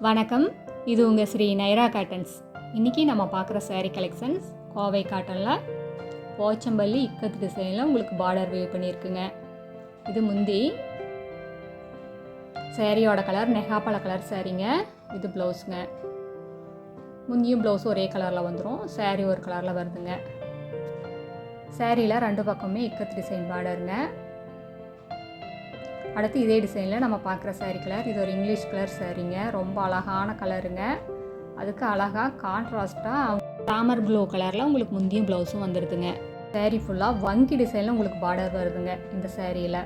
வணக்கம், இது உங்கள் ஸ்ரீ நைரா காட்டன்ஸ். இன்றைக்கி நம்ம பார்க்குற சாரீ கலெக்ஷன்ஸ் கோவை காட்டனில் போச்சம்பள்ளி இக்கத்து டிசைனில் உங்களுக்கு பார்டர் வேவ் பண்ணியிருக்குங்க. இது முந்தி சாரியோட கலர் நெகாப்பழ கலர் சாரீங்க. இது ப்ளவுஸுங்க. முந்தியும் ப்ளவுஸும் ஒரே கலரில் வந்துடும், சாரீ ஒரு கலரில் வருதுங்க. சாரியில் ரெண்டு பக்கமே இக்கத்து டிசைன் பார்டருங்க. அடுத்து இதே டிசைனில் நம்ம பார்க்குற சாரீ கலர், இது ஒரு இங்கிலீஷ் கலர் சாரீங்க. ரொம்ப அழகான கலருங்க. அதுக்கு அழகாக கான்ட்ராஸ்ட்டாக ராமர் ப்ளூ கலரில் உங்களுக்கு முந்தியும் ப்ளவுஸும் வந்துடுதுங்க. சாரீ ஃபுல்லாக வங்கி டிசைனில் உங்களுக்கு பார்டர் வருதுங்க இந்த சாரியில்.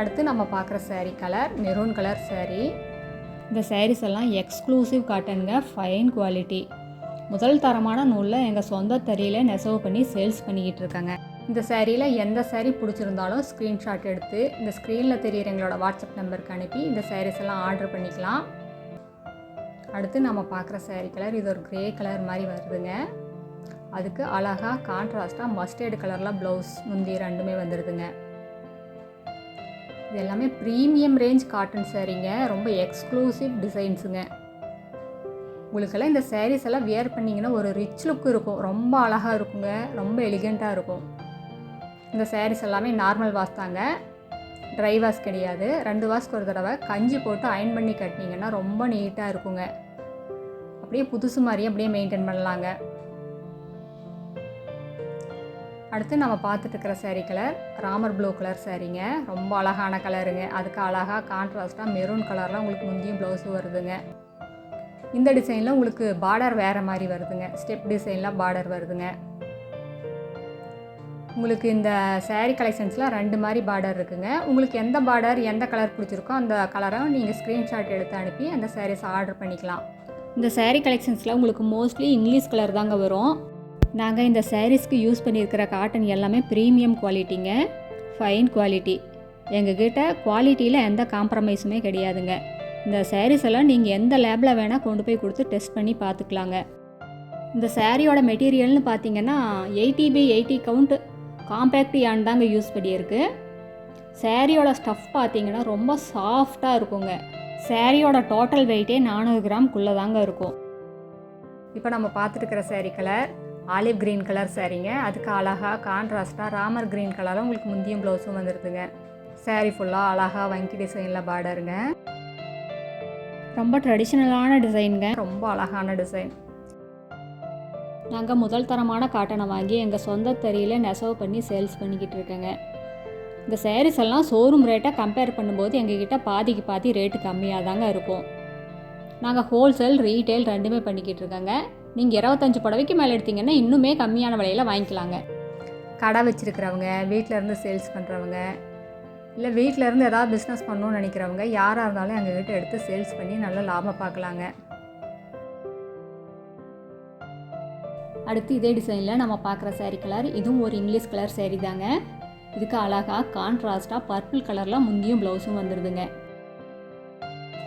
அடுத்து நம்ம பார்க்குற sari colour maroon colour sari. இந்த சாரீஸ் எல்லாம் எக்ஸ்க்ளூசிவ் காட்டனுங்க, ஃபைன் குவாலிட்டி. முதல் தரமான நூலில் எங்கள் சொந்த தறியில் நெசவு பண்ணி சேல்ஸ் பண்ணிக்கிட்டு இருக்காங்க. இந்த சாரியில் எந்த சாரீ பிடிச்சிருந்தாலும் ஸ்க்ரீன்ஷாட் எடுத்து இந்த ஸ்க்ரீனில் தெரியிற எங்களோட வாட்ஸ்அப் நம்பருக்கு அனுப்பி இந்த சாரீஸ் எல்லாம் ஆர்டர் பண்ணிக்கலாம். அடுத்து நம்ம பார்க்குற சாரீ கலர், இது ஒரு க்ரே கலர் மாதிரி வருதுங்க. அதுக்கு அழகாக கான்ட்ராஸ்ட்டாக மஸ்டர்டு கலரில் ப்ளவுஸ் முந்தி ரெண்டுமே வந்துடுதுங்க. இது எல்லாமே ப்ரீமியம் ரேஞ்ச் காட்டன் சாரீங்க, ரொம்ப எக்ஸ்க்ளூசிவ் டிசைன்ஸுங்க. உங்களுக்கெல்லாம் இந்த சாரீஸ் எல்லாம் வியர் பண்ணிங்கன்னா ஒரு ரிச் லுக் இருக்கும், ரொம்ப அழகாக இருக்குங்க, ரொம்ப எலிகெண்ட்டாக இருக்கும். இந்த சாரீஸ் எல்லாமே நார்மல் வாஷ் தாங்க, ட்ரை வாஷ் கிடையாது. 2 வாஷ்க்கு ஒரு தடவை கஞ்சி போட்டு அயன் பண்ணி கட்டினீங்கன்னா ரொம்ப நீட்டாக இருக்குங்க. அப்படியே புதுசு மாதிரியே அப்படியே மெயின்டைன் பண்ணலாங்க. அடுத்து நம்ம பார்த்துட்டு இருக்கிற sari colour Ramar blue colour சாரீங்க. ரொம்ப அழகான கலருங்க. அதுக்கு அழகாக கான்ட்ராஸ்ட்டாக மெரூன் கலரில் உங்களுக்கு முந்தியும் ப்ளவுஸும் வருதுங்க. இந்த டிசைனில் உங்களுக்கு பார்டர் வேறு மாதிரி வருதுங்க, ஸ்டெப் டிசைனில் பார்டர் வருதுங்க. உங்களுக்கு இந்த சாரீ கலெக்ஷன்ஸில் 2 மாதிரி பார்டர் இருக்குங்க. உங்களுக்கு எந்த பார்டர் எந்த கலர் பிடிச்சிருக்கோ அந்த கலரை நீங்கள் ஸ்க்ரீன்ஷாட் எடுத்து அனுப்பி அந்த சாரீஸ் ஆர்டர் பண்ணிக்கலாம். இந்த சாரீ கலெக்ஷன்ஸில் உங்களுக்கு மோஸ்ட்லி இங்கிலீஷ் கலர் தாங்க வரும். நாங்கள் இந்த சாரீஸ்க்கு யூஸ் பண்ணியிருக்கிற காட்டன் எல்லாமே ப்ரீமியம் குவாலிட்டிங்க, ஃபைன் குவாலிட்டி. எங்ககிட்ட குவாலிட்டியில் எந்த காம்ப்ரமைஸுமே கிடையாதுங்க. இந்த சாரீஸ் எல்லாம் நீங்கள் எந்த லேபில் வேணால் கொண்டு போய் கொடுத்து டெஸ்ட் பண்ணி பார்த்துக்கலாங்க. இந்த சாரியோட மெட்டீரியல்னு பார்த்தீங்கன்னா 80x80 கவுண்ட் காம்பேக்ட் யான் தாங்க யூஸ் பண்ணியிருக்கு. சாரியோட ஸ்டஃப் பார்த்தீங்கன்னா ரொம்ப சாஃப்டாக இருக்குங்க. சாரியோட டோட்டல் வெயிட்டே 400 கிராம்குள்ளே தாங்க இருக்கும். இப்போ நம்ம பார்த்துட்டுருக்கிற sari colour olive green colour சாரீங்க. அதுக்கு அழகாக கான்ட்ராஸ்ட்டாக ராமர் க்ரீன் கலரில் உங்களுக்கு முந்தியும் ப்ளவுஸும் வந்துடுதுங்க. சாரீ ஃபுல்லாக அழகாக வங்கி டிசைனில் பார்டருங்க. ரொம்ப ட்ரெடிஷ்னலான டிசைனுங்க, ரொம்ப அழகான டிசைன். நாங்கள் முதல் தரமான காட்டனை வாங்கி எங்கள் சொந்த தறியில் நெசவு பண்ணி சேல்ஸ் பண்ணிக்கிட்டு இருக்கேங்க. இந்த சாரீஸ் எல்லாம் ஷோரூம் ரேட்டை கம்பேர் பண்ணும்போது எங்ககிட்ட பாதிக்கு பாதி ரேட்டு கம்மியாக தாங்க இருக்கும். நாங்கள் ஹோல்சேல் ரீட்டெயில் ரெண்டுமே பண்ணிக்கிட்டு இருக்கோங்க. நீங்கள் 25 புடவைக்கு மேலே எடுத்திங்கன்னா இன்னுமே கம்மியான விலையில் வாங்கிக்கலாங்க. கடை வச்சுருக்கிறவங்க, வீட்டிலேருந்து சேல்ஸ் பண்ணுறவங்க, இல்லை வீட்டிலேருந்து ஏதாவது பிஸ்னஸ் பண்ணணும்னு நினைக்கிறவங்க யாராக இருந்தாலும் எங்ககிட்ட எடுத்து சேல்ஸ் பண்ணி நல்ல லாபம் பார்க்கலாங்க. அடுத்து இதே டிசைனில் நம்ம பார்க்குற சாரீ கலர், இதுவும் ஒரு இங்கிலீஷ் கலர் சாரீ தாங்க. இதுக்கு அழகாக கான்ட்ராஸ்ட்டாக பர்பிள் கலரில் முந்தியும் ப்ளவுஸும் வந்துடுதுங்க.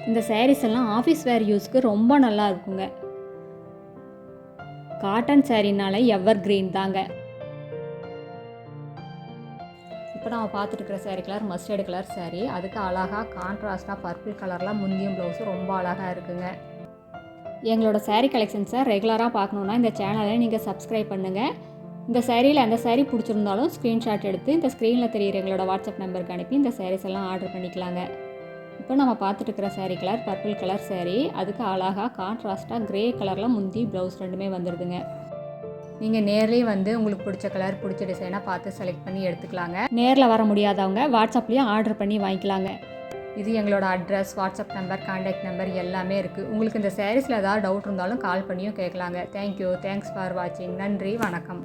இந்த சாரீஸ் எல்லாம் ஆஃபீஸ் வேர் யூஸ்க்கு ரொம்ப நல்லா இருக்குங்க. காட்டன் சாரீனால எவர் கிரீன் தாங்க. இப்போ நம்ம பார்த்துட்டு இருக்கிற sari colour mustard colour sari. அதுக்கு அழகாக கான்ட்ராஸ்ட்டாக பர்பிள் கலரில் முந்தியும் ப்ளவுஸும் ரொம்ப அழகாக இருக்குங்க. எங்களோட சாரீ கலெக்ஷன்ஸை ரெகுலராக பார்க்கணுன்னா இந்த சேனலை நீங்கள் சப்ஸ்கிரைப் பண்ணுங்கள். இந்த சாரியில் எந்த சாரீ பிடிச்சிருந்தாலும் ஸ்க்ரீன்ஷாட் எடுத்து இந்த ஸ்க்ரீனில் தெரியிற எங்களோட வாட்ஸ்அப் நம்பருக்கு அனுப்பி இந்த சாரீஸ் எல்லாம் ஆர்டர் பண்ணிக்கலாங்க. இப்போ நம்ம பார்த்துட்டு இருக்கிற sari colour purple colour sari. அதுக்கு அழகாக கான்ட்ராஸ்ட்டாக க்ரே கலரில் முந்தி ப்ளவுஸ் ரெண்டுமே வந்துடுதுங்க. நீங்கள் நேர்லேயே வந்து உங்களுக்கு பிடிச்ச கலர் பிடிச்ச டிசைனாக பார்த்து செலக்ட் பண்ணி எடுத்துக்கலாங்க. நேரில் வர முடியாதவங்க வாட்ஸ்அப்லேயும் ஆர்டர் பண்ணி வாங்கிக்கலாங்க. இது எங்களோட address, WhatsApp number, contact number எல்லாமே இருக்குது. உங்களுக்கு இந்த சாரீஸில் ஏதாவது டவுட் இருந்தாலும் கால் பண்ணியும் கேட்கலாங்க. தேங்க்யூ, தேங்க்ஸ் ஃபார் வாட்சிங். நன்றி, வணக்கம்.